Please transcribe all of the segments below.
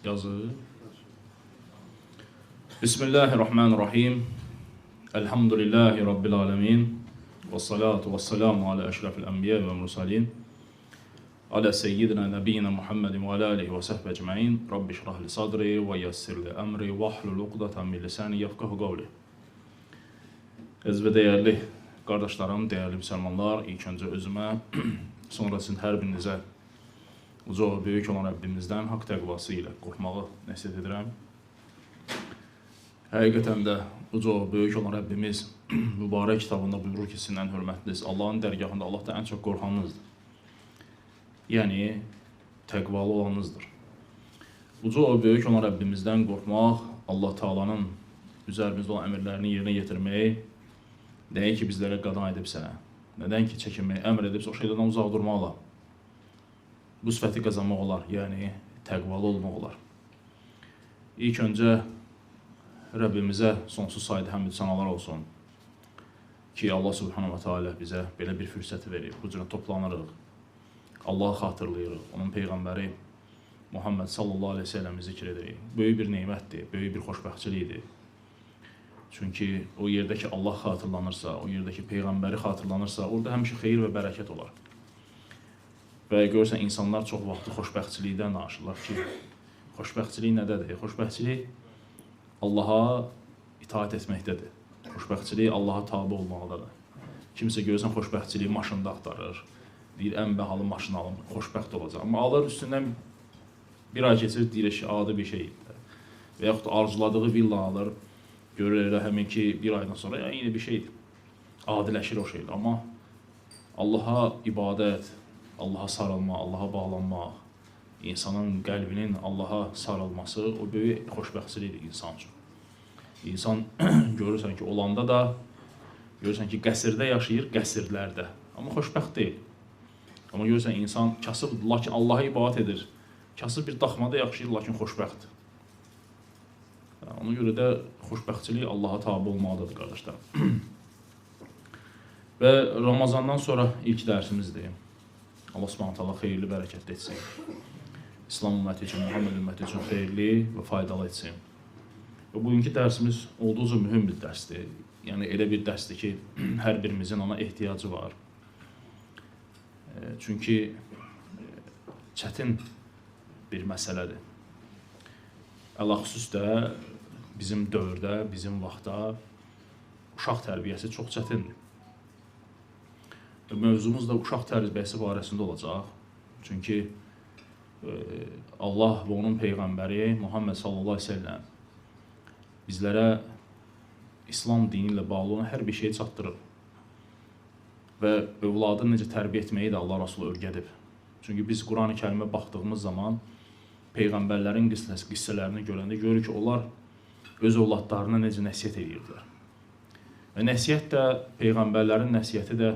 yazı. Bismillahirrahmanirrahim. Elhamdülillahi Rabbil alemin. Və salatu və selamu alə əşrafil ənbiya və mursalin. Alə seyyidina nəbiyyina Muhammedin və alə alihi və səhbə əcməin. Rabbi şrahli sadri və yassirli əmri və ahlul uqdatan min lisani yefqahu qavli. Əziz və dəyərli qardaşlarım, dəyərli müsəlmanlar, ilk öncə özümə, sonra sizin hər birinizə uca və böyük olan Rəbbimizdən haqq təqvası ilə qorxmağı nəsihət edirəm. Həqiqətən də uca və böyük olan Rəbbimiz mübarək kitabında buyurur ki, sizin ən hörmətliniz Allahın dərgahında Allahdan ən çox qorxanınızdır. Yəni, təqvalı olanınızdır. Uca və böyük olan Rəbbimizdən qorxmaq, Allah Taalanın üzərimizdə olan əmrlərini yerinə yetirmək, nəyə ki bizlərə qadağan edibsə, nədən ki çəkinməyi əmr edibsə, o şeylərdən uzaq durmaq olar. Bu sifəti qazanmaq olar, yəni təqvalı olmaq olar. İlk öncə Rəbbimizə sonsuz sayda həmd sənalar olsun ki, Allah Subhanahu wa Taala bizə belə bir fürsəti verib, bu cürə toplanırıq, Allahı xatırlayırıq, onun Peyğəmbəri Muhammed sallallahu aleyhi ve selləmi zikr edirik. Böyük bir neymətdir, böyük bir xoşbəxtçilikdir. Çünki o yerdə ki Allah xatırlanırsa, o yerdə ki Peyğəmbəri xatırlanırsa, orada həmişə xeyir və bərəkət olar. Və görürsən, insanlar çox vaxtı xoşbəxtçilikdən danışırlar ki, xoşbəxtçilik nədədir? Xoşbəxtçilik Allaha itaat etməkdədir. Xoşbəxtçilik Allaha tabi olmaqdadır. Kimsə görürsən, xoşbəxtçiliyi maşında axtarır, deyir, ən bəhalı maşını alım, xoşbəxt olacaq. Amma alır üstündən bir ay keçir, deyir ki, adi bir şeydir. Və yaxud arzuladığı villa alır, görür elə həmin ki, bir aydan sonra yeni bir şeydir. Adiləşir o şeydir. Amma Allaha ibadət, Allaha sarılma, Allaha bağlanmaq, insanın qəlbinin Allaha sarılması o böyük xoşbəxtçilikdir insan üçün. İnsan görürsən ki, olanda da, görürsən ki, qəsrdə yaşayır, qəsrlərdə. Amma xoşbəxt deyil. Amma görürsən, insan kasıb, lakin Allaha ibadət edir. Kasıb bir daxmada yaşayır, lakin xoşbəxtdir. Ona görə də xoşbəxtçilik Allaha tabi olmalıdır, qardaşlar. Və Ramazandan sonra ilk dərsimizdir. Allah Subhanahu taala xeyirli, bərəkətli etsin. İslam ümməti üçün, Muhammed ümməti üçün xeyirli və faydalı etsin. Və bugünkü dərsimiz olduqca mühüm bir dərsdir. Yəni, elə bir dərsdir ki, hər birimizin ona ehtiyacı var. Çünki çətin bir məsələdir. Ələxüsus də bizim dövrdə, bizim vaxtda uşaq tərbiyəsi çox çətindir. Mövzumuz da uşaq tərbiyəsi barəsində olacaq. Çünki Allah və onun Peyğəmbəri Muhammed sallallahu aleyhi ve sellem bizlərə İslam dini ilə bağlı olan hər bir şeyi çatdırır. Və övladı necə tərbiyə etməyi də Allah Rasulü öyrədib. Çünki biz Quran-ı Kərimə baxdığımız zaman Peyğəmbərlərin qissələrini görəndə görürük ki, onlar öz övladlarına necə nəsiyyət edirdilər. Və nəsiyyət də, Peyğəmbərlərin nəsiyyəti də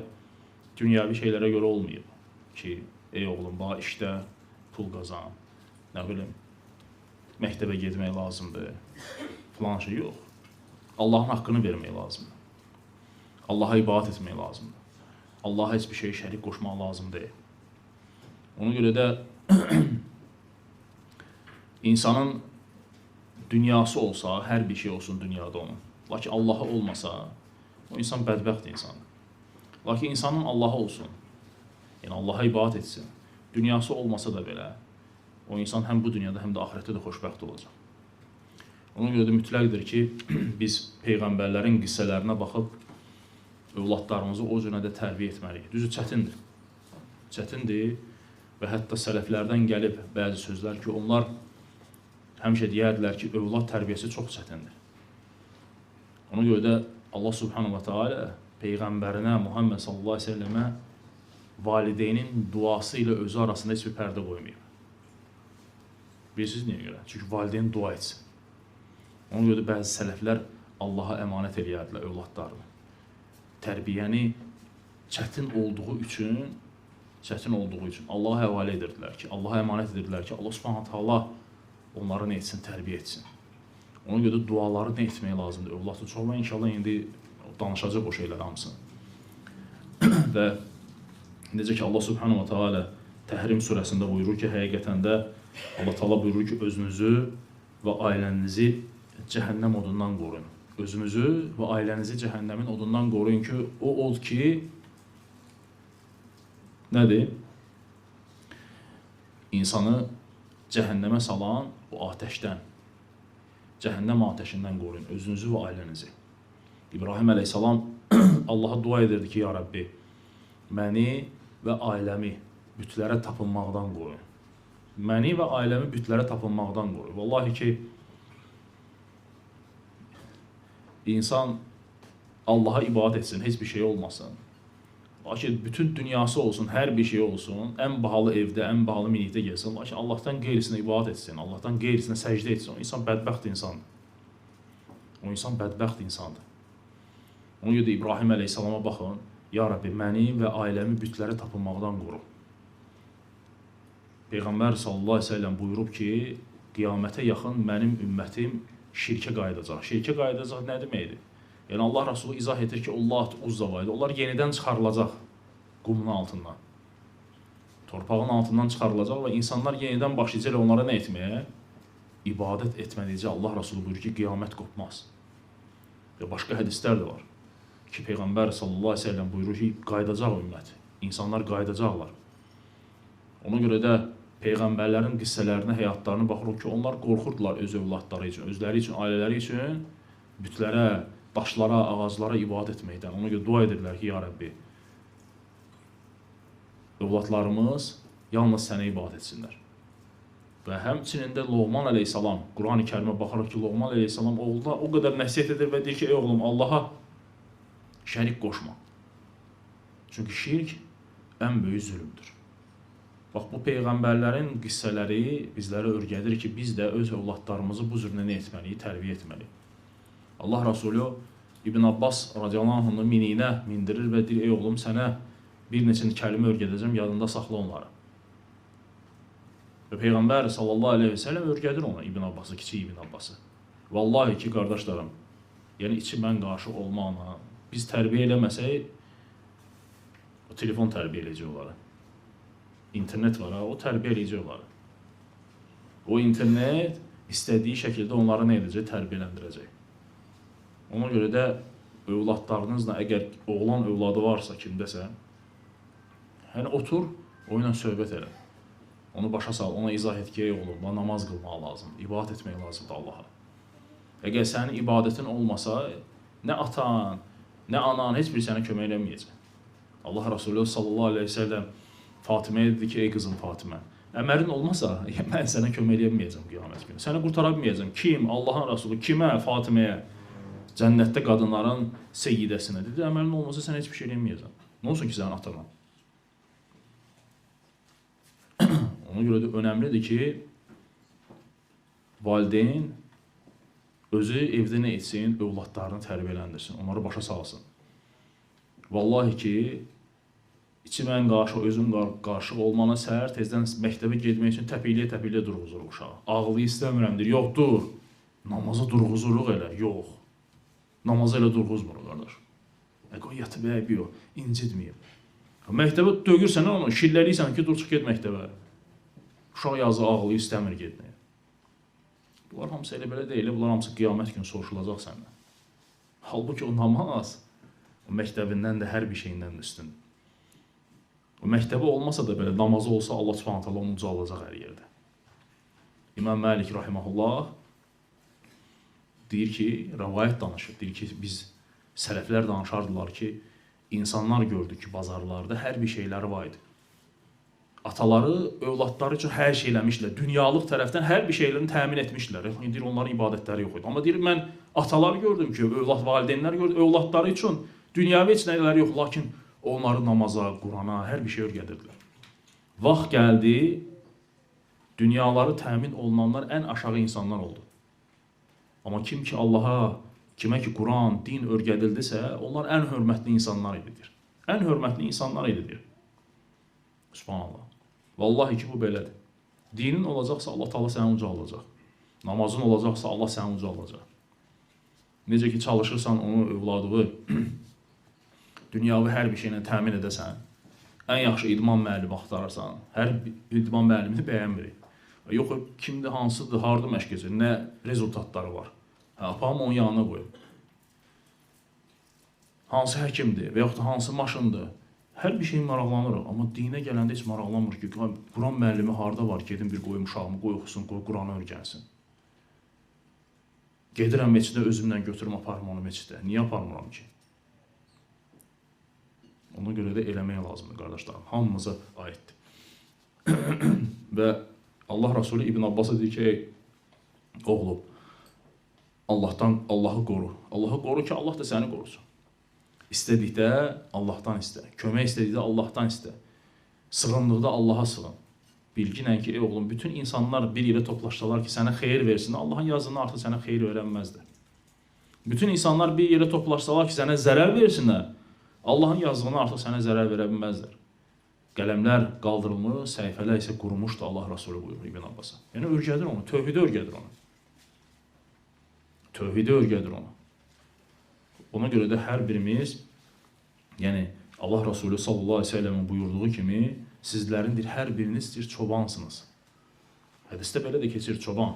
dünyavi şeylərə görə olmayıb ki, ey oğlum, bax işdə pul qazan, nə bilim, məktəbə getmək lazımdır, filan şey yox. Allahın haqqını vermək lazımdır. Allaha ibadət etmək lazımdır. Allaha heç bir şey şərik qoşmaq lazım deyil. Ona görə də insanın dünyası olsa, hər bir şey olsun dünyada onun. Lakin Allaha olmasa, o insan bədbəxt insandır. Lakin insanın Allaha olsun, yəni Allaha ibadət etsin. Dünyası olmasa da belə, o insan həm bu dünyada, həm də ahirətdə də xoşbəxt olacaq. Ona görə də mütləqdir ki, biz Peyğəmbərlərin qissələrinə baxıb, övladlarımızı o cürə də tərbiyə etməliyik. Düzü çətindir. Çətindir və hətta sələflərdən gəlib bəzi sözlər ki, onlar həmişə deyərdilər ki, övlad tərbiyəsi çox çətindir. Ona görə də Allah Subhanahu wa Taala Peyğəmbərinə, Muhammed sallallahu aleyhi ve sellemə valideynin duası ilə özü arasında heç bir pərdə qoymayıb. Bilirsiniz niyə görə? Çünki valideyn dua etsin. Ona görə də bəzi sələflər Allaha əmanət eləyərdilər övladlarını. Tərbiyəni çətin olduğu üçün Allaha həvalə edirdilər ki, Allaha əmanət edirdilər ki, Allah Subhanahu taala onları nə etsin, tərbiyə etsin. Ona görə də duaları nə etmək lazımdır övladın çox və inşallah indi danışacaq o şeylər hamısını. Və necə ki Allah Subhanahu wa Taala Təhrim surəsində buyurur ki, həqiqətən də Allah Taala buyurur ki, özünüzü və ailənizi cəhənnəm odundan qoruyun. Özünüzü və ailənizi cəhənnəmin odundan qoruyun ki, o od ki, nədir? İnsanı cəhənnəmə salan o atəşdən, cəhənnəm atəşindən qoruyun özünüzü və ailənizi. İbrahim əleyhissalam Allaha dua edirdi ki, ya Rəbbi, məni və ailəmi bütlərə tapınmaqdan qoruyun. Məni və ailəmi bütlərə tapınmaqdan qoruyun. Vallahi ki, insan Allaha ibadət etsin, heç bir şey olmasın. Lakin bütün dünyası olsun, hər bir şey olsun, ən bahalı evdə, ən bahalı minikdə gəlsin. Lakin Allahdan qeyrisinə ibadət etsin, Allahdan qeyrisinə səcdə etsin. O insan bədbəxt insandır. O insan bədbəxt insandır. Ona görə də İbrahim əleyhissalama baxın, ya Rabbi, məni və ailəmi bütlərə tapınmaqdan qoru. Peyğəmbər sallallahu aleyhi ve sellem buyurub ki, qiyamətə yaxın mənim ümmətim şirkə qayıdacaq. Şirkə qayıdacaq nə deməkdir? Yəni Allah Rasulü izah edir ki, Lat, Uzza var idi. Onlar yenidən çıxarılacaq qumun altından. Torpağın altından çıxarılacaq və insanlar yenidən başlayacaq onlara nə etməyə? İbadət etmədikcə Allah Rasulü buyurur ki, qiyamət qopmaz. Və başqa hədislər də var ki, Peyğəmbər sallallahu aleyhi ve sellem buyurur ki, qayıdacaq ümmət. İnsanlar qayıdacaqlar. Ona görə də Peyğəmbərlərin qissələrinə, həyatlarına baxırıq ki, onlar qorxurdular öz övladları üçün, özləri üçün, ailələri üçün bütlərə, daşlara, ağaclara ibadət etməkdən. Ona görə dua edirlər ki, ya Rəbbi, övladlarımız yalnız sənə ibadət etsinlər. Və həmçinin də Loğman əleyhissalam, Quran-ı Kərimə baxaraq ki, Loğman əleyhissalam oğluna o qədər nəsihət edir və deyir ki, ey oğlum, Allaha şərik qoşma. Çünki şirk ən böyük zülümdür. Bax, bu Peyğəmbərlərin qissələri bizlərə öyrədir ki, biz də öz övladlarımızı bu cür nə etməliyik, tərbiyə etməliyik. Allah Rasulü İbn Abbas radiyallahu anh'ın miniyinə mindirir və deyir, ey oğlum, sənə bir neçə kəlmə öyrədəcəm, yadında saxla onları. Və Peyğəmbər sallallahu aleyhi ve sellem öyrədir ona İbn Abbası, kiçik İbn Abbası. Vallahi ki, qardaşlarım, yəni içi mən qarşı olmağına, biz tərbiyə eləməsək, o telefon tərbiyə eləyəcək onları. İnternet var, o tərbiyə eləyəcək onları. O internet istədiyi şəkildə onları nə edəcək? Tərbiyələndirəcək. Ona görə də övladlarınızla, əgər oğlan övladı varsa kimdəsə, yəni otur, o ilə söhbət elə. Onu başa sal, ona izah et ki, ey oğlum, namaz qılmaq lazımdır, ibadət etmək lazımdır Allaha. Əgər sənin ibadətin olmasa, nə atan, nə anan heç bir sənə kömək eləməyəcək. Allah Rasulü sallallahu aleyhi ve sellem Fatiməyə dedi ki, ey qızım Fatimə, əmərin olmasa, mən sənə kömək eləməyəcəm qiyamət günü. Səni qurtara bilməyəcəm. Kim? Allahın Rasulü kimə? Fatiməyə. Cənnətdə qadınların seyyidəsinə. Dedi, əmərin olmasa sənə heç bir şey eləməyəcəm. Nə olsun ki, sənin atana? Ona görə də önəmlidir ki, valideyn özü evdə nə etsin, övladlarını tərbiyələndirsin, onları başa salsın. Vallahi ki, İçi mən qarşı, özüm qarşı olmana səhər tezdən məktəbə getmək üçün təpikliyə durğuzuruq uşağı. Ağlı istəmirəmdir, yox, dur. Namazı durğuzuruq elə, yox. Namazı elə durğuzmuruq, qardaş. Qoy yatıb, yox, incitməyib. Məktəbə döyürsən onu, şilləliysən ki, dur, çıx get məktəbə. Uşaq yazı ağlı istəmir getməyə. Bunlar hamısı elə belə deyil, bunlar hamısı qiyamət günü soruşulacaq səndən. Halbuki o namaz, o məktəbindən də hər bir şeyindən üstündür. O məktəbi olmasa da belə, namazı olsa Allah subhanahu ta'ala onu ucaldacaq hər yerdə. İmam Məlik rahiməhullah deyir ki, rəvayət danışır, deyir ki, biz sələflər danışardılar ki, insanlar gördük ki, bazarlarda hər bir şeyləri var idi. Ataları, övladları üçün hər şey eləmişlər, dünyalıq tərəfdən hər bir şeylərini təmin etmişlər. Deyir, onların ibadətləri yox idi. Amma deyir, mən ataları gördüm ki, valideynlər gördüm, övladları üçün dünyəvi heç nələri yox, lakin onları namaza, Qurana, hər bir şey öyrədirdilər. Vaxt gəldi, dünyaları təmin olunanlar ən aşağı insanlar oldu. Amma kim ki Allaha, kimə ki Quran, din öyrədildisə, onlar ən hörmətli insanlar ididir. Ən hörmətli insanlar ididir. Subhanallah. Vallahi ki, bu belədir. Dinin olacaqsa Allah Taala səni ucaldacaq. Namazın olacaqsa Allah səni ucaldacaq. Necə ki, çalışırsan onu övladığı dünyavi hər bir şeylə təmin edəsən, ən yaxşı idman müəllimi axtarırsan, hər idman müəllimini bəyənmirik. Yox, kimdir, hansıdır, harda məşq edir, nə rezultatları var. Aparım onun yanına qoyum. Hansı həkimdir və yaxud da hansı maşındır. Hər bir şey maraqlanırıq, amma dinə gələndə heç maraqlanmır ki, Quran müəllimi harda var, gedim bir qoyum uşağımı, qoy oxusun, qoy Quranı öyrənsin. Gedirəm meçidə, özümlə götürüm, aparım onu meçidə. Niyə aparmıram ki? Ona görə də eləmək lazımdır, qardaşlarım. Hamımıza aiddir. Və Allah Rasulü İbn Abbas'a deyir ki, oğlum, Allahı qoru. Allahı qoru ki, Allah da səni qorusun. İstədikdə Allahdan istə. Kömək istədikdə Allahdan istə. Sığınlıqda Allaha sığın. Bilginlə ki, ey oğlum, bütün insanlar bir yerə toplaşsalar ki, sənə xeyir versin, Allahın yazdığını artıq sənə xeyir verənməzdir. Bütün insanlar bir yerə toplaşsalar ki, sənə zərər versinlər, Allahın yazdığını artıq sənə zərər verə bilməzdir. Qələmlər qaldırılmış, səhifələr isə qurumuşdur, Allah Rasulü buyurur İbn Abbas'a. Yəni, örgədir onu, tövhidi örgədir onu. Tövhidi örgədir onu. Ona görə də hər birimiz, yəni Allah Rasulü sallallahu aleyhi ve sellemin buyurduğu kimi, sizlərin hər biriniz çobansınız. Hədisdə belə də keçir, çoban.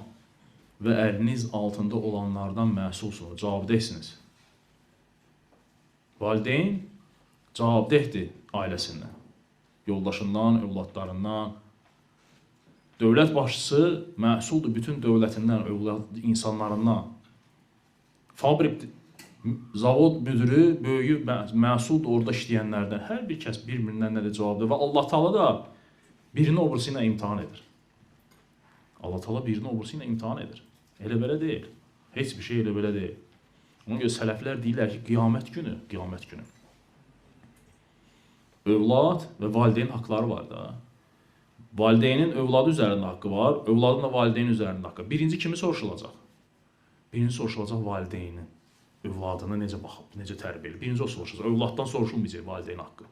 Və əliniz altında olanlardan məsulsunuz, cavabdehsiniz. Valideyn cavabdehdir ailəsindən, yoldaşından, övladlarından. Dövlət başçısı məsuldur bütün dövlətindən, insanlarından. Fabrik, zavod müdürü, böyüyü məsuldur orada işləyənlərdən. Hər bir kəs bir-birindən nədir cavabdır və Allah Taala da birini o birisi ilə imtihan edir. Allah Taala birini o birisi ilə imtihan edir. Elə belə deyil. Heç bir şey elə belə deyil. Ona görə sələflər deyirlər ki, qiyamət günü. Övlad və valideyn haqları var da. Valideynin övladı üzərində haqqı var, övladın da valideyn üzərində haqqı. Birinci kimi soruşulacaq? Birinci soruşulacaq valideynin. Övladını necə baxıb, necə tərbiyə edir. Birinci o soruşulacaq. Övladdan soruşulmayacaq valideyn haqqı.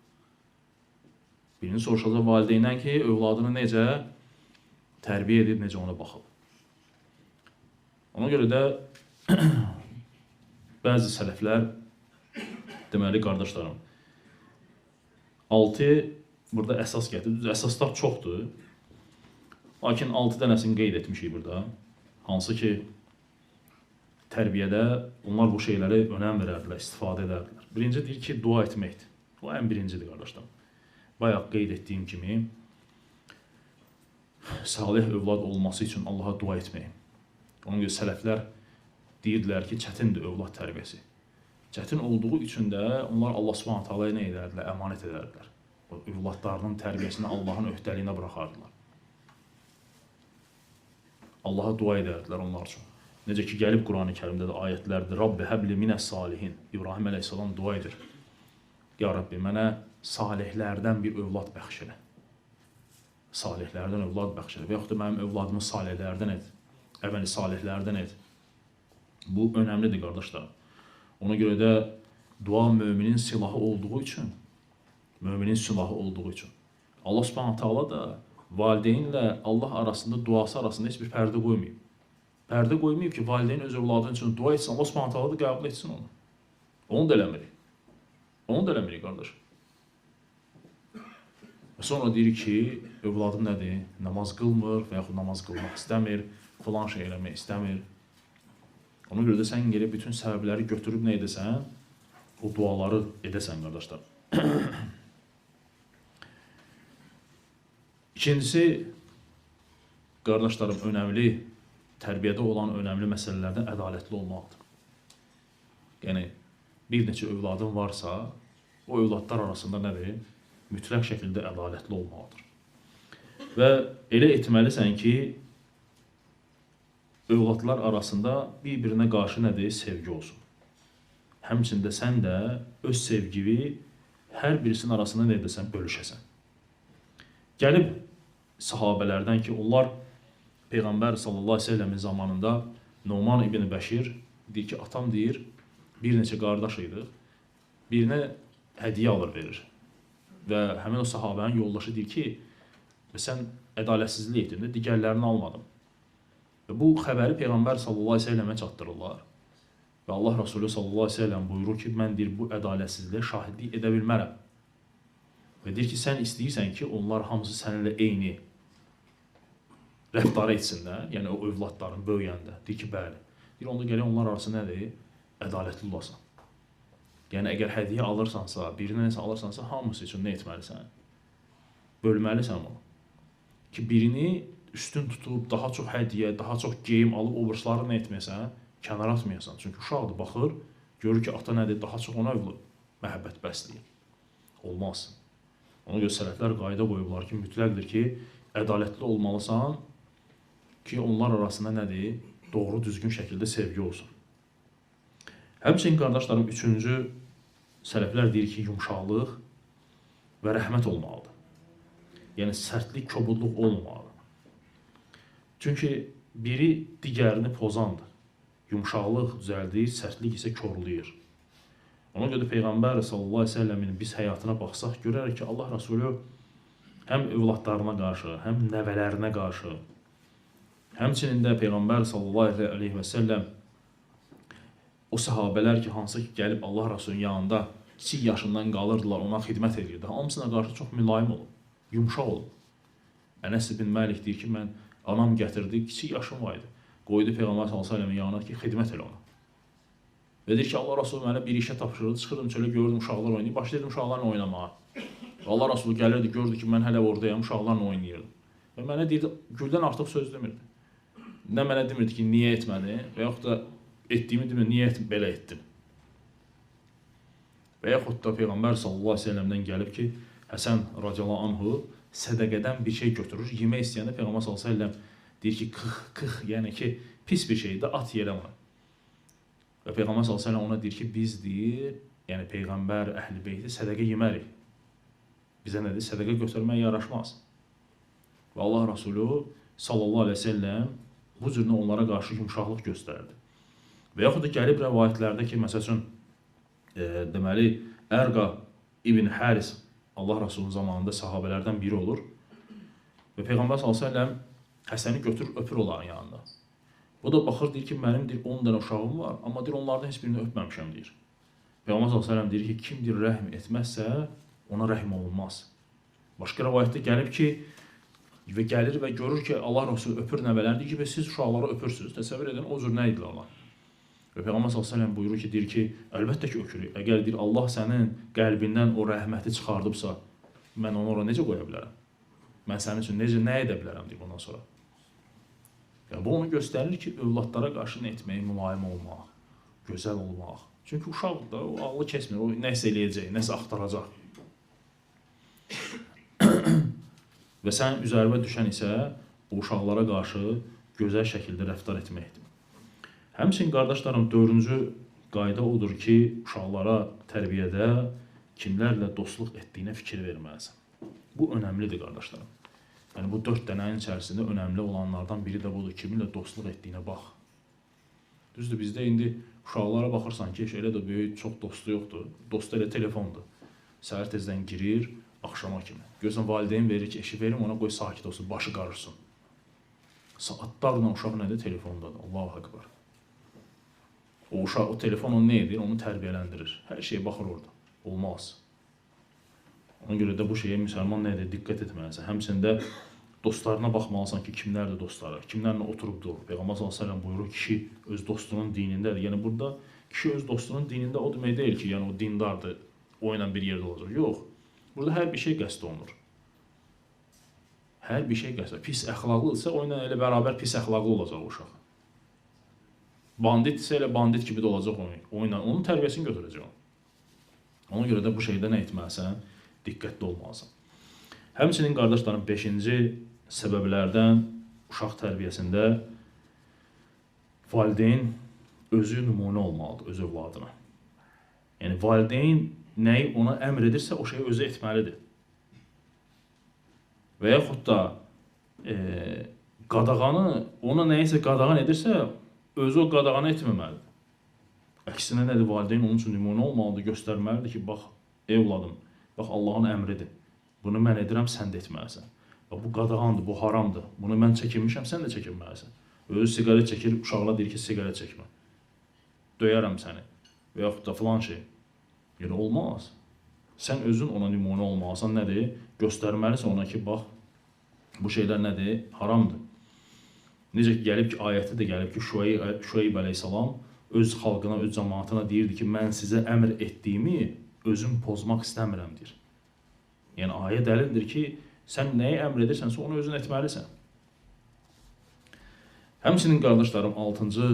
Birinci soruşulacaq valideyndən ki, övladını necə tərbiyə edib, necə ona baxıb. Ona görə də bəzi sələflər, deməli qardaşlarım, 6 burada əsas gətirir. Əsaslar çoxdur. Lakin 6 dənəsini qeyd etmişik burada. Hansı ki, tərbiyədə onlar bu şeyləri önəm verərdilər, istifadə edərdilər. Birinci deyir ki, dua etməkdir. Bu ən birincidir, qardaşlar. Bayaq qeyd etdiyim kimi, salih övlad olması üçün Allaha dua etmək. Ona görə sələflər deyirdilər ki, çətindir övlad tərbiyəsi. Çətin olduğu üçün də onlar Allah Subhanahu taalaya nə edərdilər? Əmanət edərdilər. O övladlarının tərbiyəsini Allahın öhdəliyinə buraxardılar. Allaha dua edərdilər onlar üçün. Necə ki, gəlib Quran-ı Kərimdə də ayətlərdir. Rabbi həbli minəs salihin. İbrahim əleyhissalam dua edir. Ya Rabbi, mənə salihlərdən bir övlad bəxş elə. Salihlərdən övlad bəxş elə. Və yaxud da mənim övladımı salihlərdən et. Əməli salihlərdən et. Bu önəmlidir, qardaşlar. Ona görə də dua müminin silahı olduğu üçün, Allah Subhanahu taala da valideynlə Allah arasında, duası arasında heç bir pərdə qoymayıb. Pərdə qoymayıb ki, valideyn öz övladının üçün dua etsin, Allah Subhanahu taala da qəbul etsin onu. Onu da eləmirik. Qardaş. Sonra deyir ki, övladım nədir? Namaz qılmır və yaxud namaz qılmaq istəmir, filan şey eləmək istəmir. Ona görə də sən gəlib bütün səbəbləri götürüb nə edəsən? O duaları edəsən, qardaşlar. İkincisi, qardaşlarım, önəmli, tərbiyədə olan önəmli məsələlərdən ədalətli olmaqdır. Yəni, bir neçə övladın varsa, o övladlar arasında nədir? Mütləq şəkildə ədalətli olmalıdır. Və elə etməlisən ki, övladlar arasında bir-birinə qarşı nədir? Sevgi olsun. Həmçində sən də öz sevgini hər birisinin arasında nə edəsən? Bölüşəsən. Gəlib sahabələrdən ki, onlar Peyğəmbər sallallahu aleyhi ve sellemin zamanında Numan ibn Bəşir deyir ki, atam deyir, bir neçə qardaş idi, birinə hədiyyə alır verir. Və həmin o sahabənin yoldaşı deyir ki, sən ədalətsizlik etdin də, digərlərini almadım. Və bu xəbəri Peyğəmbər sallallahu aleyhi ve sellemə çatdırırlar. Və Allah Rasulü sallallahu aleyhi ve sellem buyurur ki, mən deyir, bu ədalətsizliyə şahidlik edə bilmərəm. Və deyir ki, sən istəyirsən ki, onlar hamısı səninlə eyni rəftar etsinlər, yəni o övladların böyüyəndə. Deyir ki, bəli. Deyir, onda gələk onlar arası nədir? Ədalətli olasan. Yəni, əgər hədiyyə alırsansa, birinə nəsə alırsansa, hamısı üçün nə etməlisən? Bölməlisən onu. Ki, birini üstün tutub, daha çox hədiyyə, daha çox geyim alıb, o birçları nə etməyəsən? Kənara atmayasan. Çünki uşaqdır, baxır, görür ki, ata nədir? Daha çox ona məhəbbət bəsləyir. Olmaz. Ona görə sələflər qayda qoyublar ki, mütləqdir ki, ədalətli olmalısan ki, onlar arasında nədir? Doğru, düzgün şəkildə sevgi olsun. Həmçinin, qardaşlarım, üçüncü sələflər deyir ki, yumşaqlıq və rəhmət olmalıdır. Yəni, sərtlik, kobudluq olmamalıdır. Çünki biri digərini pozandır. Yumşaqlıq düzəldir, sərtlik isə korlayır. Ona görə Peyğəmbər sallallahu əleyhi və səlləmin biz həyatına baxsaq, görərək ki, Allah Rəsulü həm övladlarına qarşı, həm nəvələrinə qarşı, həmçinin də Peyğəmbər sallallahu əleyhi və səlləm o səhabələr ki, hansı ki, gəlib Allah Rəsulünün yanında kiçik yaşından qalırdılar, ona xidmət edirdi. Hamısına qarşı çox mülayim olub, yumşaq olub. Ənəs ibn Məlik deyir ki, mən anam gətirdi, kiçik yaşım var idi. Qoydu Peyğəmbər sallallahu əleyhi və səlləmin yanına ki, xidmət elə ona. Və deyir ki, Allah Rəsulü mənə bir işə tapşırırdı, çıxırdım çölə, gördüm uşaqlar oynayıb, başladım uşaqlarla oynamağa. Allah Rəsulü gəlirdi, gördü ki, mən hələ oradayam, uşaqlarla oynayırdım. Və mənə deyirdi, güldən artıq söz demirdi. Nə mənə demirdi ki, niyə etmədi və yaxud da etdiyimi demirdi, niyə belə etdim. Və yaxud da Peyğəmbər sallallahu əleyhi və səlləmdən gəlib ki, Həsən radiyallahu anhu sədəqədən bir şey götürür, yemək istəyəndə Peyğəmbər sallallahu əleyhi və səlləm deyir ki, qıx, yəni ki, pis bir şeydir, at yerə ona. Və Peyğəmbər sallallahu əleyhi və səlləm ona deyir ki, biz deyir, yəni Peyğəmbər, əhl-i beyti sədəqə yemərik. Bizə nədir? Sədəqə götürmək yaraşmaz. Və Allah Rəsulü sallallahu əleyhi və səlləm bu cürünə onlara qarşı yumşaqlıq göstərdi. Və yaxud da gəlib rəvayətlərdə ki, məsəl üçün, deməli, Ərqa ibn Həris Allah Rəsulunun zamanında sahabələrdən biri olur və Peyğəmbər s.ə.v Həsəni götürür, öpür onların yanında. Bu da baxır, deyir ki, mənim 10 dənə uşağım var, amma onlardan heç birini öpməmişəm, deyir. Peyğəmbər s.ə.v deyir ki, kim rəhm etməzsə, ona rəhm olunmaz. Başqa rəvayətdə gəlib ki, və gəlir və görür ki, Allah Rəsulü öpür nəvələr, deyir ki, siz uşaqları öpürsünüz, təsəvvür edin, o cür nə idilər onlar? Və Peyğəmbər s.ə.v buyurur ki, deyir ki, əlbəttə ki, öpürük. Əgər deyir, Allah sənin qəlbindən o rəhməti çıxardıbsa, mən onu ora necə qoya bilərəm? Mən sənin üçün nə edə bilərəm, deyir bundan sonra. Yəni, bu onu göstərir ki, övladlara qarşı nə etmək, mülayim olmaq, gözəl olmaq. Çünki uşaq da o ağlı kesmir, o nəsə eləyəcək, nəsə axtaracaq. Və sən üzərinə düşən isə o uşaqlara qarşı gözəl şəkildə rəftar etməkdir. Həmçinin, qardaşlarım, 4-cü qayda odur ki, uşaqlara tərbiyədə kimlərlə dostluq etdiyinə fikir verməlisən. Bu önəmlidir, qardaşlarım. Yəni, bu 4 dənənin içərisində önəmli olanlardan biri də budur, kiminlə dostluq etdiyinə bax. Düzdür, bizdə indi uşaqlara baxırsan ki, elə də böyük çox dostu yoxdur. Dostu elə telefondur. Səhər tezdən girir, axşama kimi. Görürsən, valideyn verir ki, eşi verim, ona qoy sakit olsun, başı qarışsın. Saatlarla uşaq nədir? Telefondadır. Allahu Akbar. O uşaq, o telefon onu nə edir? Onu tərbiyələndirir. Hər şeyə baxır orada. Olmaz. Ona görə də bu şeyə müsəlman nə edir? Diqqət etməlisən. Həmçində dostlarına baxmalısan ki, kimlərdir dostları? Kimlərlə oturub durur? Peyğəmbər s.ə.v buyurur, kişi öz dostunun dinindədir. Yəni, burada kişi öz dostunun dinində o demək deyil ki, yəni o dindardır, o ilə bir yerdə olacaq. Yox. Burada hər bir şey qəsd olunur. Hər bir şey qəsd. Pis əxlaqlıdırsa, o ilə elə bərabər pis əxlaqlı olacaq o uşaq. Banditsə elə bandit kimi də olacaq o ilə. Onun tərbiyəsini götürəcək. Ona görə də bu şeydə nə etməlisən? Diqqətli olmalısan. Həmçinin, qardaşlarım, 5-ci səbəblərdən uşaq tərbiyəsində valideyn özü nümunə olmalıdır, öz övladına. Yəni, valideyn nəyi ona əmr edirsə, o şeyi özü etməlidir. Və yaxud da qadağanı, ona nəyisə qadağan edirsə, özü o qadağanı etməməlidir. Əksinə nədir? Valideyn onun üçün nümunə olmalıdır, göstərməlidir ki, bax, evladım, bax, Allahın əmridir. Bunu mən edirəm, sən də etməlisən. Bax, bu qadağandır, bu haramdır. Bunu mən çəkinmişəm, sən də çəkinməlisən. Özü siqaret çəkir, uşaqlar deyir ki, siqaret çəkmə. Döyərəm səni. Və yaxud da filan şey. Yəni, olmaz. Sən özün ona nümunə olmalısan, nədir? Göstərməlisən ona ki, bax, bu şeylər nədir? Haramdır. Necə ki, gəlib ki, ayətdə də gəlib ki, Şüeyb əleyhissalam öz xalqına, öz cəmaatına deyirdi ki, mən sizə əmr etdiyimi özüm pozmaq istəmirəm, deyir. Yəni, ayə dəlildir ki, sən nəyi əmr edirsənsə, onu özün etməlisən. Həmçinin, qardaşlarım, 6-cı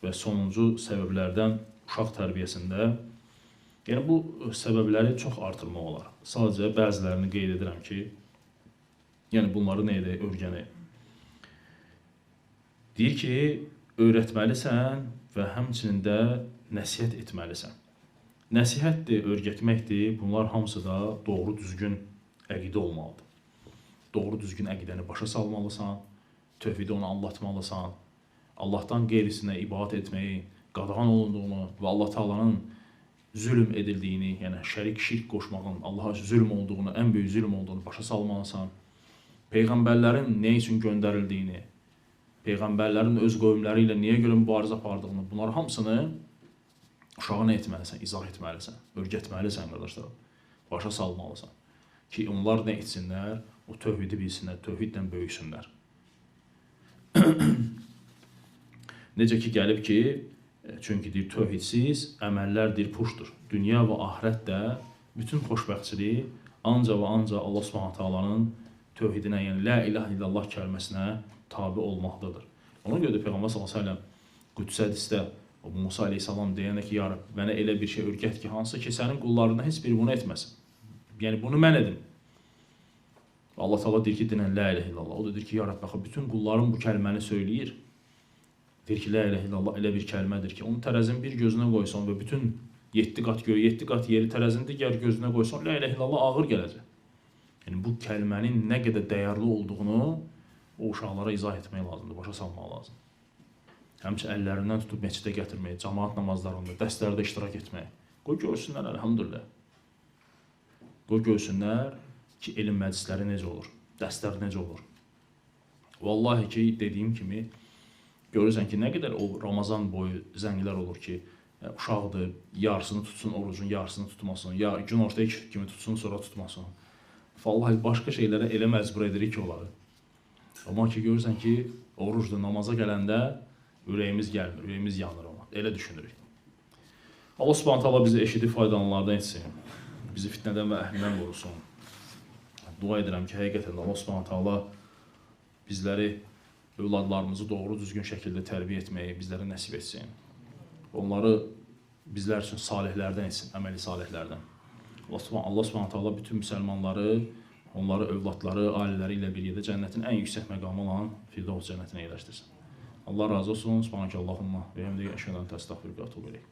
və sonuncu səbəblərdən uşaq tərbiyəsində, yəni bu səbəbləri çox artırmaq olar. Sadəcə bəzilərini qeyd edirəm ki, yəni bunları nə edək, öyrənək. Deyir ki, öyrətməlisən və həmçinin də nəsihət etməlisən. Nəsihətdir, öyrətməkdir, bunlar hamısı da doğru düzgün əqidə olmalıdır. Doğru düzgün əqidəni başa salmalısan, tövhidi ona anlatmalısan, Allahdan qeyrisinə ibadət etməyi, qadağan olunduğunu və Allah Taala'nın zülm edildiyini, yəni şirk qoşmağın Allaha zülm olduğunu, ən böyük zülm olduğunu başa salmalısan, peyğəmbərlərin nə üçün göndərildiyini, peyğəmbərlərin öz qövmləri ilə niyə görə mübarizə apardığını, bunları hamısını uşağa nə etməlisən, izah etməlisən, öyrətməlisən, qardaşlar, başa salmalısan ki, onlar nə etsinlər, o tövhidi bilsinlər, tövhidlə böyüsünlər. Necə ki, gəlib ki, çünki deyir, tövhidsiz əməllər deyir, puşdur. Dünya və ahirətdə bütün xoşbəxtçilik ancaq və ancaq Allah Subhanahu Taala'nın tövhidinə, yəni la ilahe illallah kəlməsinə tabi olmaqdadır. Ona görə də Peyğəmbər sallallahu əleyhi və səlləm Qüds hədisdə Musa əleyhissalam deyəndə ki, ya Rəbb, mənə elə bir şey öyrət ki, hansı ki, sənin qullarından heç biri bunu etməsin. Yəni bunu mən edim. Allah Taala deyir ki, dinən la ilahe illallah. O da deyir ki, ya Rəbb, baxın, bütün qullarım bu kəlməni söyləyir. Deyir ki, la ilahe illallah elə bir kəlmədir ki, onu tərəzin bir gözünə qoysan və bütün 7 qat göy, 7 qat yeri tərəzin digər gözünə qoysan, la ilahe illallah ağır gələcək. Yəni bu kəlmənin nə qədər dəyərli olduğunu o uşaqlara izah etmək lazımdır, başa salmaq lazımdır. Həmçə əllərindən tutub məscidə gətirmək, cəmaat namazlarında, dərslərdə iştirak etmək. Qoy görsünlər, əlhamdülillah. Qoy görsünlər ki, elm məclisləri necə olur, dərslər necə olur. Vallahi ki, dediyim kimi, görürsən ki, nə qədər o Ramazan boyu zənglər olur ki, uşaqdır, yarısını tutsun, orucun yarısını tutmasın, ya gün ortaya kimi tutsun, sonra tutmasın. Vallahi başqa şeylərə elə məcbur edirik ki, onları. Amma ki, görürsən ki, orucdur, namaza gələndə ürəyimiz gəlmir, ürəyimiz yanır ona. Elə düşünürük. Allah Subhanahu Taala bizi eşidib faydalananlardan etsin. Bizi fitnədən və əhlindən qorusun. Dua edirəm ki, həqiqətən Allah Subhanahu Taala bizləri, övladlarımızı doğru düzgün şəkildə tərbiyə etməyi bizlərə nəsib etsin. Onları bizlər üçün salihlərdən etsin, əməli salihlərdən. Allah Subhanahu Taala bütün müsəlmanları, onları, övladları, ailələri ilə bir yerdə cənnətin ən yüksək məqamı olan Firdevs cənnətinə yerləşdirsin. Allah razı olsun. Subhanakallahumma və həmdəyə əşhədən təstəğfiruka və etûbü ileyk.